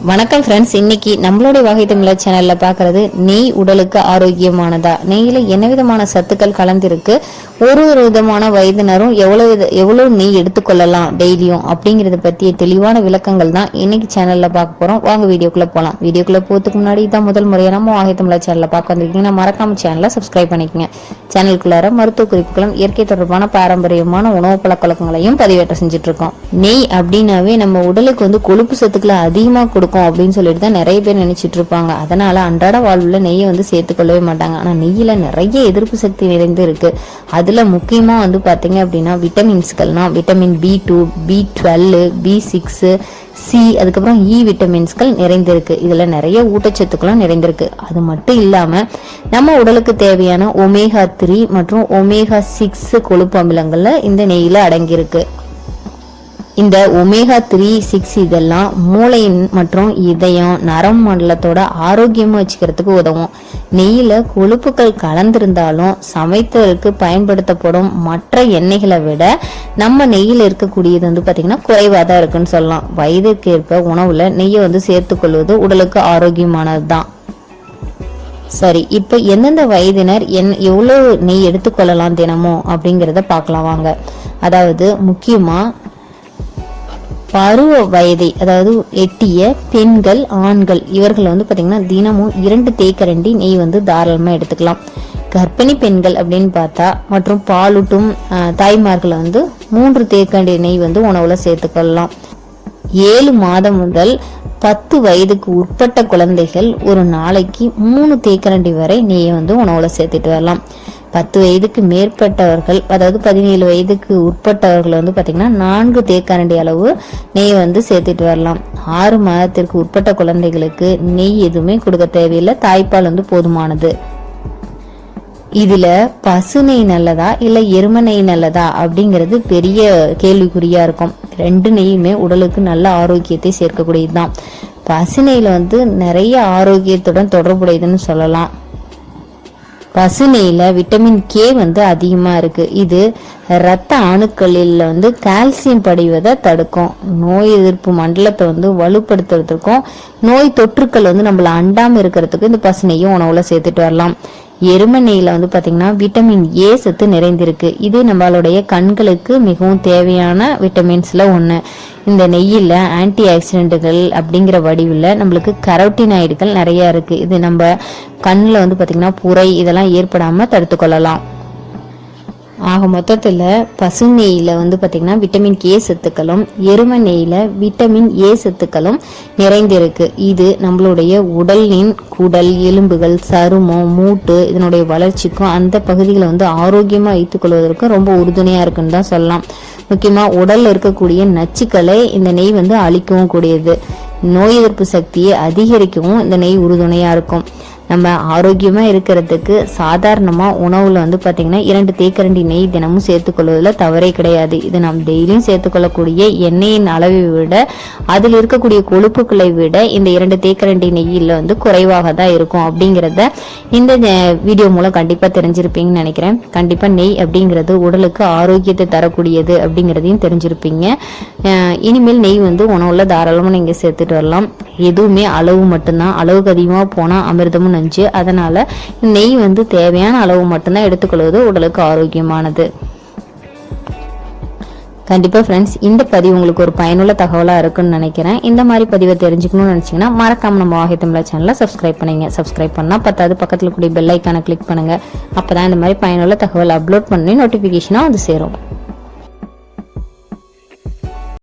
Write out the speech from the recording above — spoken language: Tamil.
வணக்கம் ஃப்ரெண்ட்ஸ், இன்னைக்கு நம்மளுடைய வகை தமிழர் சேனல்ல பாக்குறது நெய் உடலுக்கு ஆரோக்கியமானதா, நெய்யில என்ன விதமான சத்துக்கள் கலந்திருக்கு, ஒரு விதமான வயதினரும் எவ்வளவு நெய் எடுத்துக்கொள்ளலாம் டெய்லியும் அப்படிங்கறத பத்திய தெளிவான விளக்கங்கள் தான் இன்னைக்கு சேனல்ல பார்க்க போறோம். வாங்க வீடியோக்குள்ள போலாம். வீடியோக்குள்ள போறதுக்கு முன்னாடி தான் முதல் முறையா நம்ம வகை தமிழர் சேனல்ல பார்க்க வந்திருக்கீங்கன்னா மறக்காம சேனலை சப்ஸ்கிரைப் பண்ணிக்கங்க. சேனலுக்குள்ளார மருத்துவ குறிப்புகளும் இயற்கை தொடர்பான பாரம்பரியமான உணவு பழக்கவழக்கங்களையும் பதிவேற்ற செஞ்சுட்டு இருக்கோம். நெய் அப்படின்னாவே நம்ம உடலுக்கு கொழுப்பு சத்துக்களை அதிகமா கொடுக்கும் அப்படின்னு சொல்லிட்டு தான் நிறைய பேர் நினைச்சிட்டு இருப்பாங்க. அதனால அன்றாட வாழ்வுல நெய்யை சேர்த்துக்கொள்ளவே மாட்டாங்க. ஆனா நெய்யில நிறைய எதிர்ப்பு சக்தி நிறைந்து இருக்கு. அதுல முக்கியமா பாத்தீங்க அப்படின்னா விட்டமின்ஸ்கள்னா vitamin B2, B12, B6, C, அதுக்கப்புறம் இ விட்டமின்ஸ்கள் நிறைந்திருக்கு. இதுல நிறைய ஊட்டச்சத்துக்களும் நிறைந்திருக்கு. அது மட்டும் இல்லாம நம்ம உடலுக்கு தேவையான ஒமேகா 3 மற்றும் ஒமேகா 6 கொழுப்பு அமிலங்கள்ல இந்த நெய்யில அடங்கியிருக்கு. இந்த ஒமேகா 3, 6 இதெல்லாம் மூளையின் மற்றும் இதயம் நரம் மண்டலத்தோட ஆரோக்கியமா வச்சுக்கிறதுக்கு உதவும். நெய்யில கொழுப்புகள் கலந்திருந்தாலும் சமைத்ததற்கு பயன்படுத்தப்படும் மற்ற எண்ணெய்களை விட நம்ம நெய்யில் இருக்கக்கூடியது பாத்தீங்கன்னா குறைவா தான் இருக்குன்னு சொல்லலாம். வயதுக்கேற்ப உணவுல நெய்யை சேர்த்துக் கொள்வது உடலுக்கு ஆரோக்கியமானதுதான். சரி, இப்ப எந்தெந்த வயதினர் எவ்வளவு நெய் எடுத்துக்கொள்ளலாம் தினமும் அப்படிங்கறத பார்க்கலாம் வாங்க. அதாவது முக்கியமா பருவ வயதை எட்டிய பெண்கள், ஆண்கள் இவர்கள் பாத்தீங்கன்னா தினமும் 2 தேக்கரண்டி நெய் தாராளமா எடுத்துக்கலாம். கர்ப்பிணி பெண்கள் அப்படின்னு பார்த்தா மற்றும் பாலூட்டும் தாய்மார்கள் 3 தேக்கரண்டி நெய் உணவுல சேர்த்துக்கொள்ளலாம். 7 மாதம் முதல் 10 வயதுக்கு உட்பட்ட குழந்தைகள் ஒரு நாளைக்கு 3 தேக்கரண்டி வரை நெய்யை உணவுல சேர்த்துட்டு வரலாம். 10 வயதுக்கு மேற்பட்டவர்கள், அதாவது 17 வயதுக்கு உட்பட்டவர்கள் பாத்தீங்கன்னா 4 தேக்கரண்டி அளவு நெய் சேர்த்துட்டு வரலாம். 6 மாதத்திற்கு உட்பட்ட குழந்தைகளுக்கு நெய் எதுவுமே கொடுக்க தேவையில்லை. தாய்ப்பால் போதுமானது. இதுல பசு நெய் நல்லதா இல்ல எரும நெய் நல்லதா அப்படிங்கிறது பெரிய கேள்விக்குறியா இருக்கும். 2 நெய்யுமே உடலுக்கு நல்ல ஆரோக்கியத்தை சேர்க்கக்கூடியதுதான். பசு நெய்ல நிறைய ஆரோக்கியத்துடன் தொடர்புடையதுன்னு சொல்லலாம். பசு நெய்ல விட்டமின் கே அதிகமா இருக்கு. இது இரத்த அணுக்களில் கால்சியம் படிவதை தடுக்கும். நோய் எதிர்ப்பு மண்டலத்தை வலுப்படுத்துறதுக்கும் நோய் தொற்றுக்கள் நம்மள அண்டாம இருக்கிறதுக்கு இந்த பசு நெய்யும் உணவுல சேர்த்துட்டு வரலாம். எரும நெய்ல பாத்தீங்கன்னா விட்டமின் ஏ சத்து நிறைந்திருக்கு. இது நம்மளுடைய கண்களுக்கு மிகவும் தேவையான விட்டமின்ஸ்ல ஒண்ணு. இந்த நெய்யில ஆன்டி ஆக்சிடென்ட்கள் அப்படிங்கிற வடிவில் நம்மளுக்கு கரோட்டினாய்டுகள் நிறைய இருக்கு. இது நம்ம கண்ணுல பாத்தீங்கன்னா புரை இதெல்லாம் ஏற்படாம தடுத்து கொள்ளலாம். ஆக மொத்தத்துல பசு நெய்யில பாத்தீங்கன்னா விட்டமின் கே சத்துக்களும் எரும நெய்யில விட்டமின் ஏ சத்துக்களும் நிறைந்திருக்கு. இது நம்மளுடைய உடலின் குடல், எலும்புகள், சருமம், மூட்டு இதனுடைய வளர்ச்சிக்கும் அந்த பகுதிகளை ஆரோக்கியமா வைத்துக் கொள்வதற்கும் ரொம்ப உறுதுணையா இருக்குன்னு தான் சொல்லலாம். முக்கியமா உடல்ல இருக்கக்கூடிய நச்சுக்களை இந்த நெய் அழிக்கவும் கூடியது. நோய் எதிர்ப்பு சக்தியை அதிகரிக்கவும் இந்த நெய் உறுதுணையா இருக்கும். நம்ம ஆரோக்கியமா இருக்கிறதுக்கு சாதாரணமா உணவுல பாத்தீங்கன்னா 2 தேக்கரண்டி நெய் தினமும் சேர்த்துக்கொள்வதில் தவறே கிடையாது. இது நாம் டெய்லியும் சேர்த்துக்கொள்ளக்கூடிய எண்ணெயின் அளவை விட அதில் இருக்கக்கூடிய கொழுப்புகளை விட இந்த 2 தேக்கரண்டி நெய்யில குறைவாக தான் இருக்கும் அப்படிங்கிறத இந்த வீடியோ மூலம் கண்டிப்பா தெரிஞ்சிருப்பீங்கன்னு நினைக்கிறேன். கண்டிப்பா நெய் அப்படிங்கிறது உடலுக்கு ஆரோக்கியத்தை தரக்கூடியது அப்படிங்கிறதையும் தெரிஞ்சிருப்பீங்க. இனிமேல் நெய் உணவுல தாராளமா நீங்க சேர்த்துட்டு வரலாம். எதுவுமே அளவு மட்டும்தான். அளவுக்கு அதிகமா போனா அமிர்தமும் நஞ்சு. அதனால நெய் தேவையான அளவு மட்டும்தான் எடுத்துக்கொள்வது உடலுக்கு ஆரோக்கியமானது. கண்டிப்பா ஃப்ரெண்ட்ஸ், இந்த பதிவு உங்களுக்கு ஒரு பயனுள்ள தகவலா இருக்குன்னு நினைக்கிறேன். இந்த மாதிரி பதிவை தெரிஞ்சுக்கணும்னு நினைச்சீங்கன்னா மறக்காம நம்ம வாகை தமிழர் சேனலை சப்ஸ்கிரைப் பண்ணுங்க. சப்ஸ்கிரைப் பண்ணா பத்தாவது பக்கத்துல கூடிய பெல் ஐக்கானை கிளிக் பண்ணுங்க. அப்பதான் இந்த மாதிரி பயனுள்ள தகவல் அப்லோட் பண்ணி நோட்டிபிகேஷனா சேரும்.